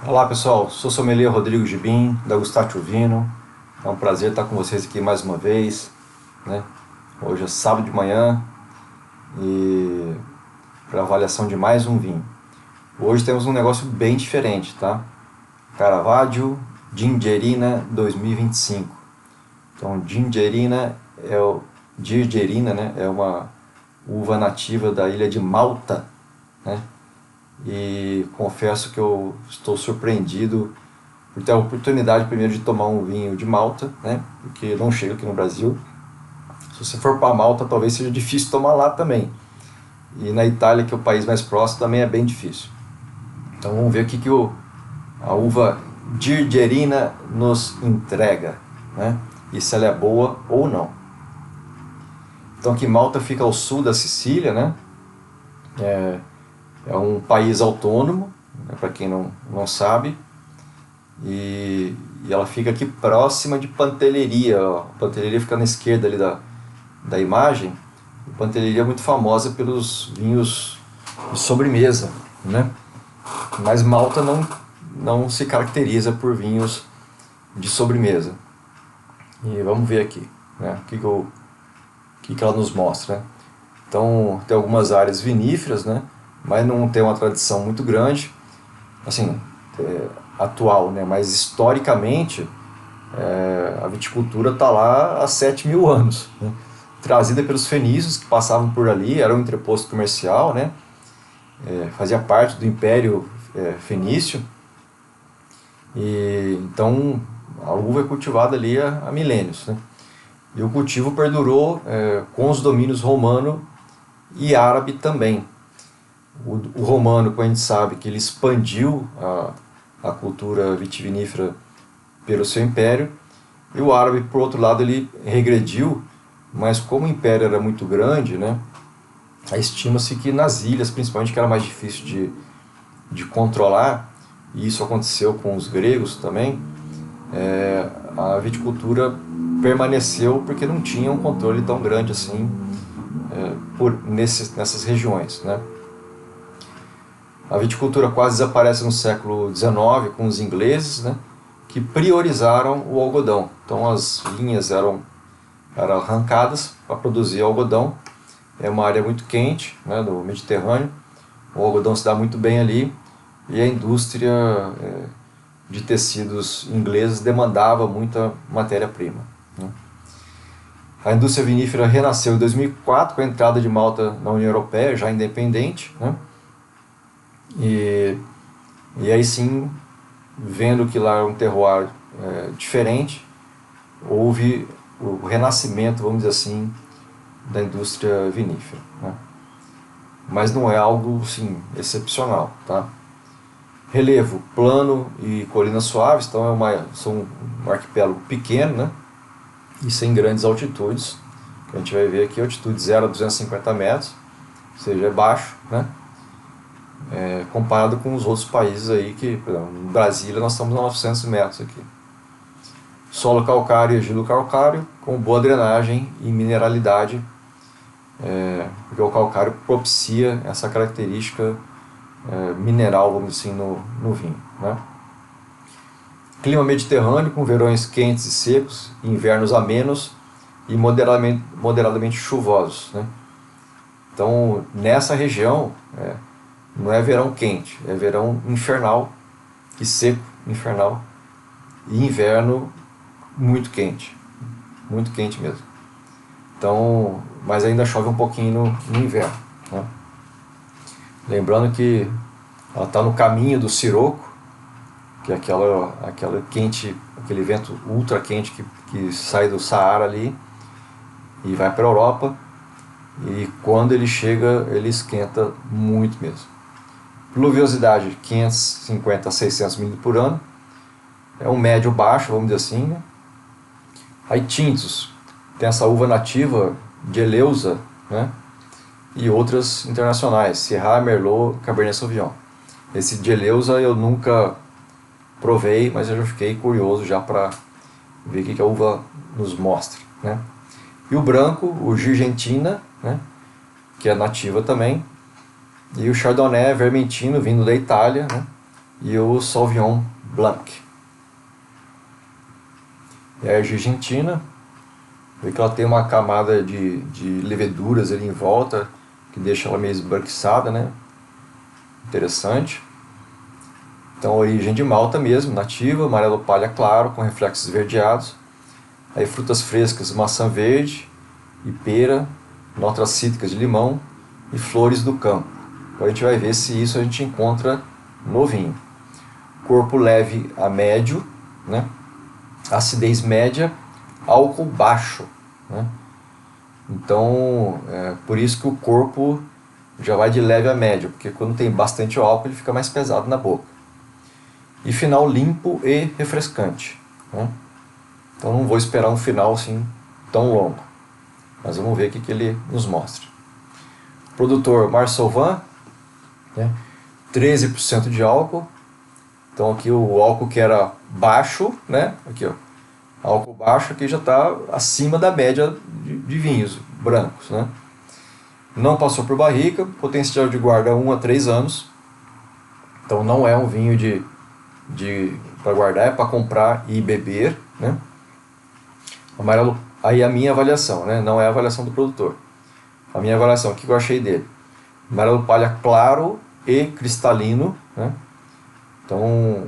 Olá pessoal, sou sommelier Rodrigo Gibim, da Gustácio Vinho. É um prazer estar com vocês aqui mais uma vez, né? Hoje é sábado de manhã e para avaliação de mais um vinho. Hoje temos um negócio bem diferente, tá? Caravaggio Gingerina 2025. Então, Gingerina, né? É uma uva nativa da ilha de Malta, né? E confesso que eu estou surpreendido por ter a oportunidade primeiro de tomar um vinho de Malta, né? Porque não chega aqui no Brasil. Se você for para Malta, talvez seja difícil tomar lá também. E na Itália, que é o país mais próximo, também é bem difícil. Então vamos ver o que a uva Gingerina nos entrega, né? E se ela é boa ou não. Então aqui Malta fica ao sul da Sicília, né? É um país autônomo, né, para quem não sabe, e ela fica aqui próxima de Pantelleria. Ó. Pantelleria fica na esquerda ali da imagem. E Pantelleria é muito famosa pelos vinhos de sobremesa, né? Mas Malta não se caracteriza por vinhos de sobremesa. E vamos ver aqui, né, o que ela nos mostra. Né? Então tem algumas áreas viníferas, né? Mas não tem uma tradição muito grande, assim, atual, né? Mas historicamente a viticultura está lá há 7.000 anos, né? Trazida pelos fenícios que passavam por ali, era um entreposto comercial, né? Fazia parte do Império Fenício, e então a uva é cultivada ali há milênios, né? E o cultivo perdurou com os domínios romano e árabe também. O romano, como a gente sabe, que ele expandiu a cultura vitivinífera pelo seu império, e o árabe, por outro lado, ele regrediu, mas como o império era muito grande, né, estima-se que nas ilhas, principalmente, que era mais difícil de controlar, e isso aconteceu com os gregos também, a viticultura permaneceu porque não tinha um controle tão grande assim nessas regiões, né. A viticultura quase desaparece no século XIX com os ingleses, né, que priorizaram o algodão. Então as linhas eram arrancadas para produzir algodão. É uma área muito quente, né, do Mediterrâneo. O algodão se dá muito bem ali e a indústria de tecidos ingleses demandava muita matéria-prima. Né. A indústria vinífera renasceu em 2004 com a entrada de Malta na União Europeia, já independente, né. E aí sim, vendo que lá é um terroir diferente, houve o renascimento, vamos dizer assim, da indústria vinífera. Né? Mas não é algo assim, excepcional. Tá? Relevo plano e colinas suaves, então são um arquipélago pequeno, né? E sem grandes altitudes. A gente vai ver aqui a altitude 0 a 250 metros, ou seja, é baixo, né? Comparado com os outros países aí, que, por exemplo, em Brasília nós estamos a 900 metros aqui. Solo calcário e gelo calcário, com boa drenagem e mineralidade, porque o calcário propicia essa característica mineral, vamos dizer assim, no vinho. Né? Clima mediterrâneo, com verões quentes e secos, invernos amenos e moderadamente chuvosos. Né? Então, nessa região, não é verão quente, é verão infernal e seco, infernal, e inverno muito quente mesmo. Então, mas ainda chove um pouquinho no inverno. Né? Lembrando que ela está no caminho do Siroco, que é aquela quente, aquele vento ultra quente que sai do Saara ali e vai para a Europa, e quando ele chega, ele esquenta muito mesmo. Pluviosidade 550 a 600 milímetros por ano, é um médio baixo, vamos dizer assim. Né? Aí tintos, tem essa uva nativa de Eleusa, né? E outras internacionais, Syrah, Merlot, Cabernet Sauvignon. Esse de Eleusa eu nunca provei, mas eu já fiquei curioso já para ver o que a uva nos mostra. Né? E o branco, o Girgentina, né? Que é nativa também, e o Chardonnay Vermentino, vindo da Itália, né? e o Sauvignon Blanc. É a Argentina, vê que ela tem uma camada de leveduras ali em volta, que deixa ela meio esbranquiçada, né? Interessante. Então, origem de malta mesmo, nativa, amarelo palha claro, com reflexos esverdeados. Aí frutas frescas, maçã verde e pera, notas cítricas de limão e flores do campo. Agora a gente vai ver se isso a gente encontra no vinho. Corpo leve a médio, né? Acidez média, álcool baixo, né? Então, por isso que o corpo já vai de leve a médio, porque quando tem bastante álcool ele fica mais pesado na boca. E final limpo e refrescante, né? Então não vou esperar um final assim tão longo, mas vamos ver o que ele nos mostra. Produtor Marsovan, né? 13% de álcool. Então aqui o álcool que era baixo, né? Aqui, ó, álcool baixo aqui já está acima da média de vinhos brancos, né? Não passou por barrica, potencial de guarda 1 a 3 anos. Então não é um vinho para guardar, é para comprar e beber, né? Amarelo, aí a minha avaliação, né? Não é a avaliação do produtor. A minha avaliação, o que eu achei dele? Amarelo palha claro e cristalino, né? Então,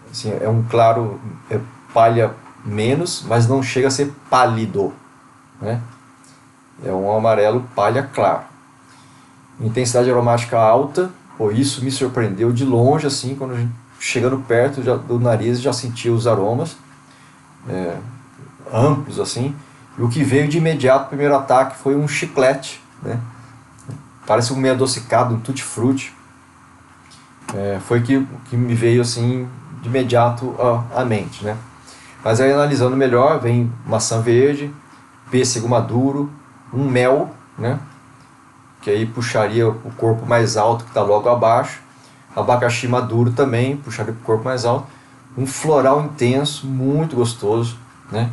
assim, é um claro, é palha menos, mas não chega a ser pálido, né? É um amarelo palha claro. Intensidade aromática alta, isso me surpreendeu de longe, assim, quando a gente, chegando perto do nariz já sentia os aromas amplos, assim. E o que veio de imediato, o primeiro ataque, foi um chiclete, né? Parece um meio adocicado, um tutti-frutti. Foi que me veio assim de imediato à mente, né? Mas aí analisando melhor, vem maçã verde, pêssego maduro, um mel, né? Que aí puxaria o corpo mais alto que está logo abaixo, abacaxi maduro também puxaria o corpo mais alto, um floral intenso, muito gostoso, né?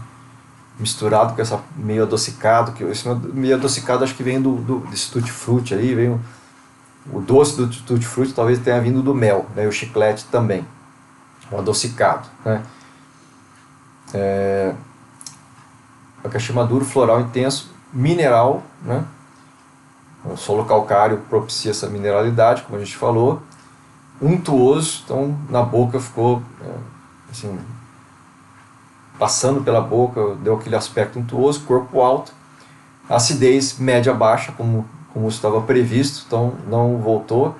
Misturado com essa meio adocicado, que esse meio adocicado acho que vem desse tutti-frutti aí, vem o doce do tutti-frutti talvez tenha vindo do mel, né? O chiclete também, o adocicado, né? Abacaxi maduro, floral intenso, mineral, né? O solo calcário propicia essa mineralidade, como a gente falou, untuoso, então na boca ficou assim, passando pela boca, deu aquele aspecto untuoso, corpo alto, acidez média-baixa, como estava previsto, então não voltou,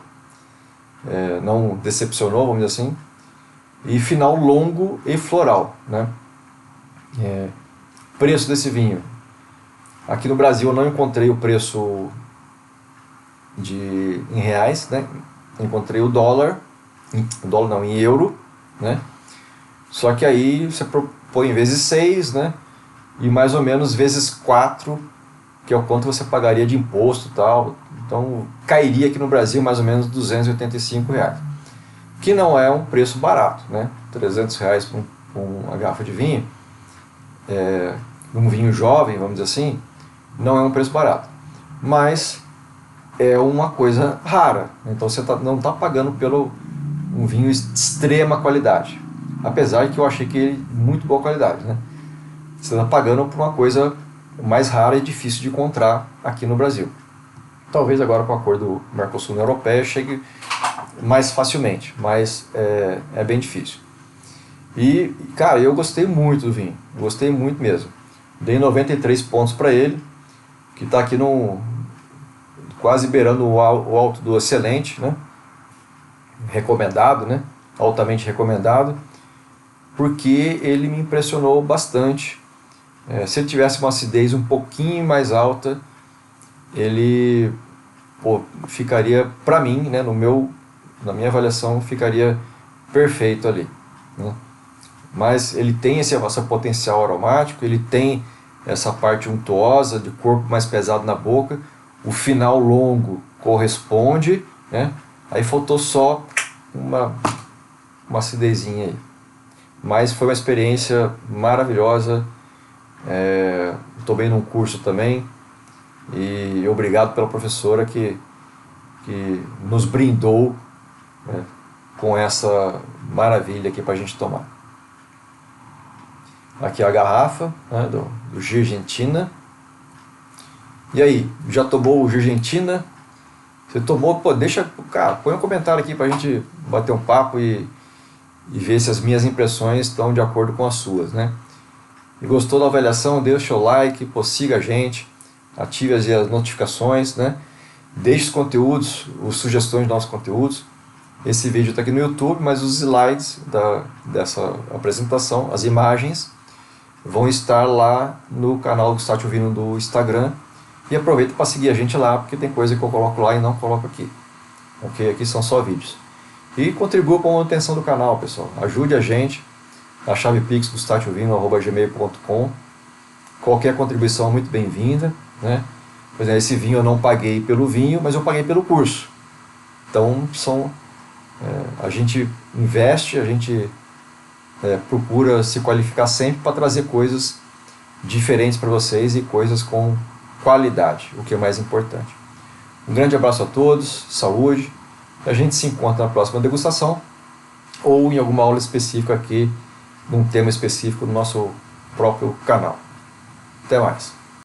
não decepcionou, vamos dizer assim, e final longo e floral, né? Preço desse vinho. Aqui no Brasil eu não encontrei o preço em reais, né? Encontrei o dólar não, em euro, né? Só que aí você põe vezes 6, né? E mais ou menos vezes 4, que é o quanto você pagaria de imposto e tal. Então cairia aqui no Brasil mais ou menos R$285, que não é um preço barato, né? R$300 por uma garrafa de vinho, um vinho jovem, vamos dizer assim, não é um preço barato, mas é uma coisa rara, então você não está pagando pelo um vinho de extrema qualidade, apesar que eu achei que ele muito boa qualidade, né? Você está pagando por uma coisa mais rara e difícil de encontrar aqui no Brasil. Talvez agora com o acordo do Mercosul na Europeia chegue mais facilmente, mas é bem difícil. E, cara, eu gostei muito do vinho, gostei muito mesmo. Dei 93 pontos para ele, que está aqui quase beirando o alto do excelente, né? Recomendado, né? Altamente recomendado, porque ele me impressionou bastante. Se ele tivesse uma acidez um pouquinho mais alta, ele ficaria, para mim, né, na minha avaliação, ficaria perfeito ali, né? Mas ele tem esse potencial aromático, ele tem essa parte untuosa, de corpo mais pesado na boca, o final longo corresponde, né? Aí faltou só uma acidezinha aí. Mas foi uma experiência maravilhosa. Tomei num curso também, e obrigado pela professora que nos brindou, né, com essa maravilha aqui para a gente tomar. Aqui a garrafa, né, do Girgentina. E aí, já tomou o Girgentina? Você tomou? Pô, deixa, cara, põe um comentário aqui para a gente bater um papo e ver se as minhas impressões estão de acordo com as suas, né? E gostou da avaliação? Deixa o like, pô, siga a gente, ative as notificações, né? Deixe os conteúdos, as sugestões dos nossos conteúdos. Esse vídeo está aqui no YouTube, mas os slides dessa apresentação, as imagens, vão estar lá no canal do Start Ouvindo do Instagram. E aproveita para seguir a gente lá, porque tem coisa que eu coloco lá e não coloco aqui. Ok? Aqui são só vídeos. E contribua com a manutenção do canal, pessoal. Ajude a gente. A chave Pix do startouvindo@gmail.com. Qualquer contribuição é muito bem-vinda, né? Por exemplo, esse vinho eu não paguei pelo vinho, mas eu paguei pelo curso. Então, a gente investe, a gente procura se qualificar sempre para trazer coisas diferentes para vocês e coisas com qualidade, o que é mais importante. Um grande abraço a todos, saúde. A gente se encontra na próxima degustação ou em alguma aula específica aqui, num tema específico do nosso próprio canal. Até mais.